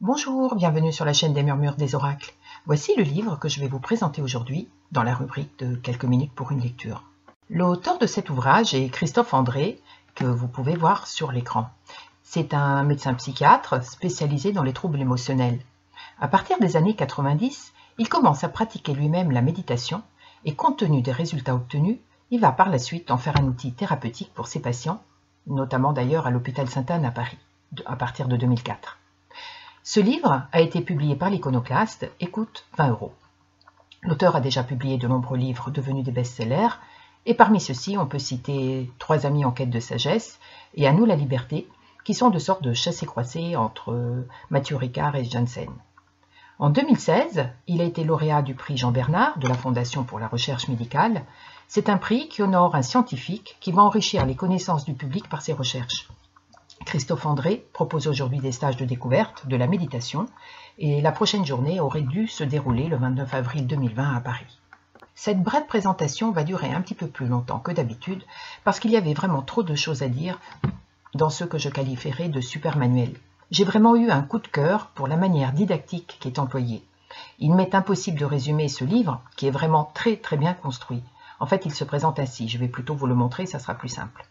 Bonjour, bienvenue sur la chaîne des Murmures des Oracles. Voici le livre que je vais vous présenter aujourd'hui dans la rubrique de quelques minutes pour une lecture. L'auteur de cet ouvrage est Christophe André, que vous pouvez voir sur l'écran. C'est un médecin psychiatre spécialisé dans les troubles émotionnels. À partir des années 90, il commence à pratiquer lui-même la méditation et compte tenu des résultats obtenus, il va par la suite en faire un outil thérapeutique pour ses patients, notamment d'ailleurs à l'hôpital Sainte-Anne à Paris, à partir de 2004. Ce livre a été publié par l'Iconoclaste et coûte 20 €. L'auteur a déjà publié de nombreux livres devenus des best-sellers, et parmi ceux-ci, on peut citer 3 amis en quête de sagesse et À nous la liberté, qui sont de sortes de chassés-croisés entre Mathieu Ricard et Janssen. En 2016, il a été lauréat du prix Jean Bernard de la Fondation pour la recherche médicale. C'est un prix qui honore un scientifique qui va enrichir les connaissances du public par ses recherches. Christophe André propose aujourd'hui des stages de découverte de la méditation et la prochaine journée aurait dû se dérouler le 29 avril 2020 à Paris. Cette brève présentation va durer un petit peu plus longtemps que d'habitude parce qu'il y avait vraiment trop de choses à dire dans ce que je qualifierais de super manuel. J'ai vraiment eu un coup de cœur pour la manière didactique qui est employée. Il m'est impossible de résumer ce livre qui est vraiment très bien construit. En fait, il se présente ainsi, je vais plutôt vous le montrer, ça sera plus simple.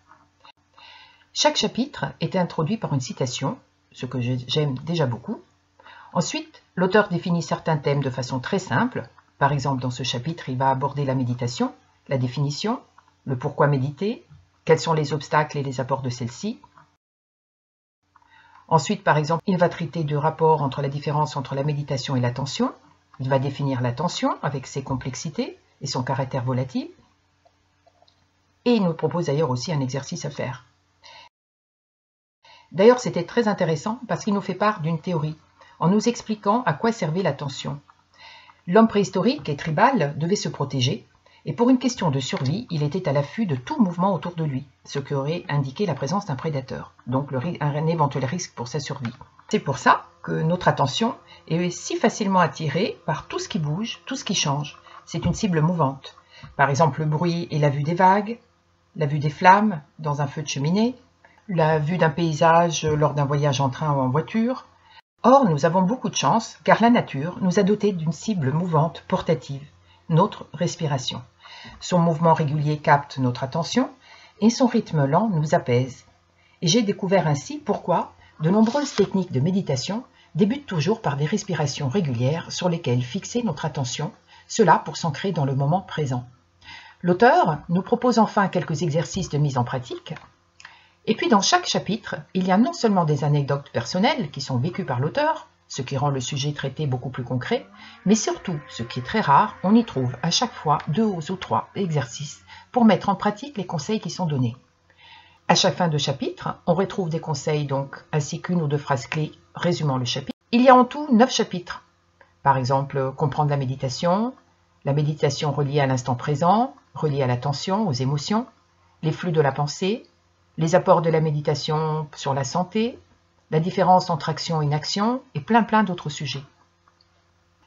Chaque chapitre est introduit par une citation, ce que j'aime déjà beaucoup. Ensuite, l'auteur définit certains thèmes de façon très simple. Par exemple, dans ce chapitre, il va aborder la méditation, la définition, le pourquoi méditer, quels sont les obstacles et les apports de celle-ci. Ensuite, par exemple, il va traiter du rapport entre la différence entre la méditation et l'attention. Il va définir l'attention avec ses complexités et son caractère volatile. Et il nous propose d'ailleurs aussi un exercice à faire. D'ailleurs, c'était très intéressant parce qu'il nous fait part d'une théorie, en nous expliquant à quoi servait l'attention. L'homme préhistorique et tribal devait se protéger, et pour une question de survie, il était à l'affût de tout mouvement autour de lui, ce qui aurait indiqué la présence d'un prédateur, donc un éventuel risque pour sa survie. C'est pour ça que notre attention est si facilement attirée par tout ce qui bouge, tout ce qui change. C'est une cible mouvante. Par exemple, le bruit et la vue des vagues, la vue des flammes dans un feu de cheminée, la vue d'un paysage lors d'un voyage en train ou en voiture. Or, nous avons beaucoup de chance car la nature nous a dotés d'une cible mouvante portative, notre respiration. Son mouvement régulier capte notre attention et son rythme lent nous apaise. Et j'ai découvert ainsi pourquoi de nombreuses techniques de méditation débutent toujours par des respirations régulières sur lesquelles fixer notre attention, cela pour s'ancrer dans le moment présent. L'auteur nous propose enfin quelques exercices de mise en pratique. Et puis dans chaque chapitre, il y a non seulement des anecdotes personnelles qui sont vécues par l'auteur, ce qui rend le sujet traité beaucoup plus concret, mais surtout, ce qui est très rare, on y trouve à chaque fois 2 ou 3 exercices pour mettre en pratique les conseils qui sont donnés. À chaque fin de chapitre, on retrouve des conseils donc, ainsi qu'une ou 2 phrases clés résumant le chapitre. Il y a en tout 9 chapitres. Par exemple, comprendre la méditation reliée à l'instant présent, reliée à l'attention, aux émotions, les flux de la pensée, les apports de la méditation sur la santé, la différence entre action et inaction, et plein d'autres sujets.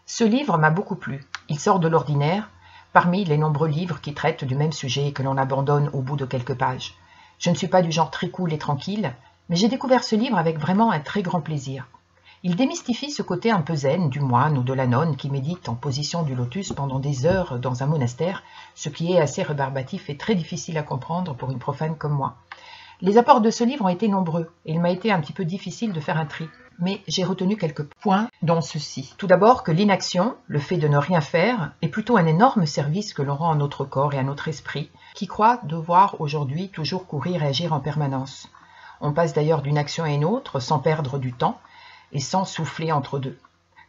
Ce livre m'a beaucoup plu. Il sort de l'ordinaire, parmi les nombreux livres qui traitent du même sujet et que l'on abandonne au bout de quelques pages. Je ne suis pas du genre très cool et tranquille, mais j'ai découvert ce livre avec vraiment un très grand plaisir. Il démystifie ce côté un peu zen du moine ou de la nonne qui médite en position du lotus pendant des heures dans un monastère, ce qui est assez rébarbatif et très difficile à comprendre pour une profane comme moi. Les apports de ce livre ont été nombreux et il m'a été un petit peu difficile de faire un tri, mais j'ai retenu quelques points dont ceci. Tout d'abord que l'inaction, le fait de ne rien faire, est plutôt un énorme service que l'on rend à notre corps et à notre esprit, qui croit devoir aujourd'hui toujours courir et agir en permanence. On passe d'ailleurs d'une action à une autre sans perdre du temps et sans souffler entre deux.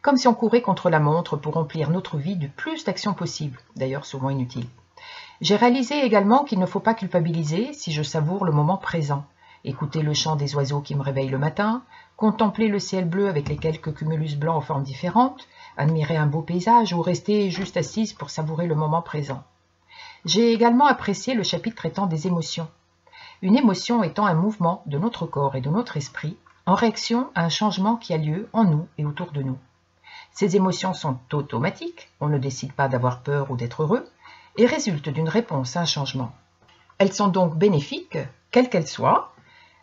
Comme si on courait contre la montre pour remplir notre vie du plus d'actions possibles, d'ailleurs souvent inutiles. J'ai réalisé également qu'il ne faut pas culpabiliser si je savoure le moment présent. Écouter le chant des oiseaux qui me réveillent le matin, contempler le ciel bleu avec les quelques cumulus blancs aux formes différentes, admirer un beau paysage ou rester juste assise pour savourer le moment présent. J'ai également apprécié le chapitre traitant des émotions. Une émotion étant un mouvement de notre corps et de notre esprit en réaction à un changement qui a lieu en nous et autour de nous. Ces émotions sont automatiques, on ne décide pas d'avoir peur ou d'être heureux, et résultent d'une réponse à un changement. Elles sont donc bénéfiques, quelles qu'elles soient,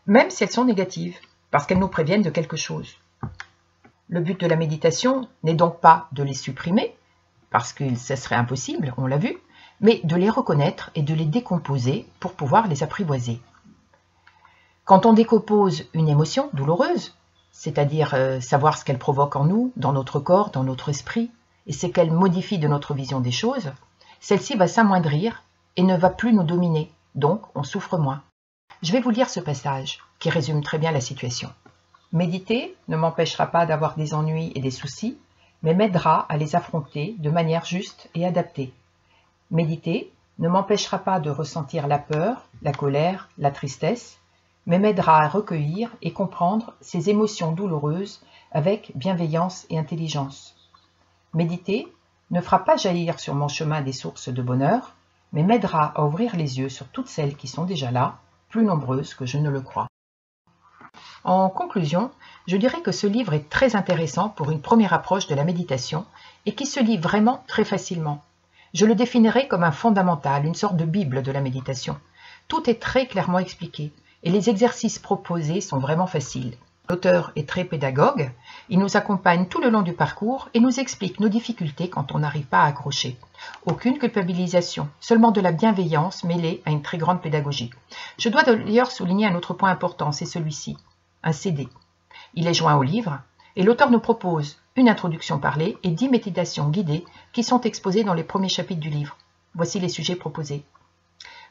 même si elles sont négatives, parce qu'elles nous préviennent de quelque chose. Le but de la méditation n'est donc pas de les supprimer, parce que ce serait impossible, on l'a vu, mais de les reconnaître et de les décomposer pour pouvoir les apprivoiser. Quand on décompose une émotion douloureuse, c'est-à-dire savoir ce qu'elle provoque en nous, dans notre corps, dans notre esprit, et ce qu'elle modifie de notre vision des choses, celle-ci va s'amoindrir et ne va plus nous dominer, donc on souffre moins. Je vais vous lire ce passage qui résume très bien la situation. Méditer ne m'empêchera pas d'avoir des ennuis et des soucis, mais m'aidera à les affronter de manière juste et adaptée. Méditer ne m'empêchera pas de ressentir la peur, la colère, la tristesse, mais m'aidera à recueillir et comprendre ces émotions douloureuses avec bienveillance et intelligence. Méditer ne fera pas jaillir sur mon chemin des sources de bonheur, mais m'aidera à ouvrir les yeux sur toutes celles qui sont déjà là, plus nombreuses que je ne le crois. En conclusion, je dirais que ce livre est très intéressant pour une première approche de la méditation et qui se lit vraiment très facilement. Je le définirais comme un fondamental, une sorte de bible de la méditation. Tout est très clairement expliqué et les exercices proposés sont vraiment faciles. L'auteur est très pédagogue, il nous accompagne tout le long du parcours et nous explique nos difficultés quand on n'arrive pas à accrocher. Aucune culpabilisation, seulement de la bienveillance mêlée à une très grande pédagogie. Je dois d'ailleurs souligner un autre point important, c'est celui-ci, un CD. Il est joint au livre et l'auteur nous propose une introduction parlée et 10 méditations guidées qui sont exposées dans les premiers chapitres du livre. Voici les sujets proposés.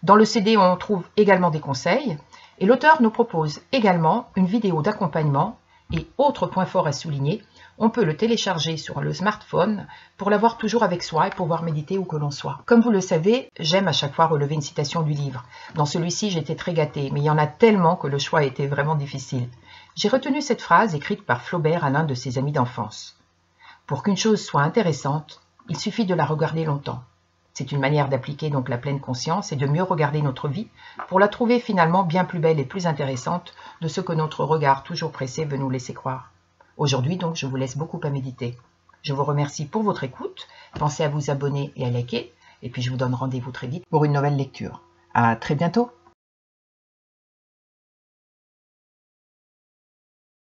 Dans le CD, on trouve également des conseils et l'auteur nous propose également une vidéo d'accompagnement et autre point fort à souligner, on peut le télécharger sur le smartphone pour l'avoir toujours avec soi et pouvoir méditer où que l'on soit. Comme vous le savez, j'aime à chaque fois relever une citation du livre. Dans celui-ci, j'étais très gâtée, mais il y en a tellement que le choix a été vraiment difficile. J'ai retenu cette phrase écrite par Flaubert à l'un de ses amis d'enfance. Pour qu'une chose soit intéressante, il suffit de la regarder longtemps. C'est une manière d'appliquer donc la pleine conscience et de mieux regarder notre vie pour la trouver finalement bien plus belle et plus intéressante de ce que notre regard toujours pressé veut nous laisser croire. Aujourd'hui donc, je vous laisse beaucoup à méditer. Je vous remercie pour votre écoute. Pensez à vous abonner et à liker. Et puis je vous donne rendez-vous très vite pour une nouvelle lecture. À très bientôt.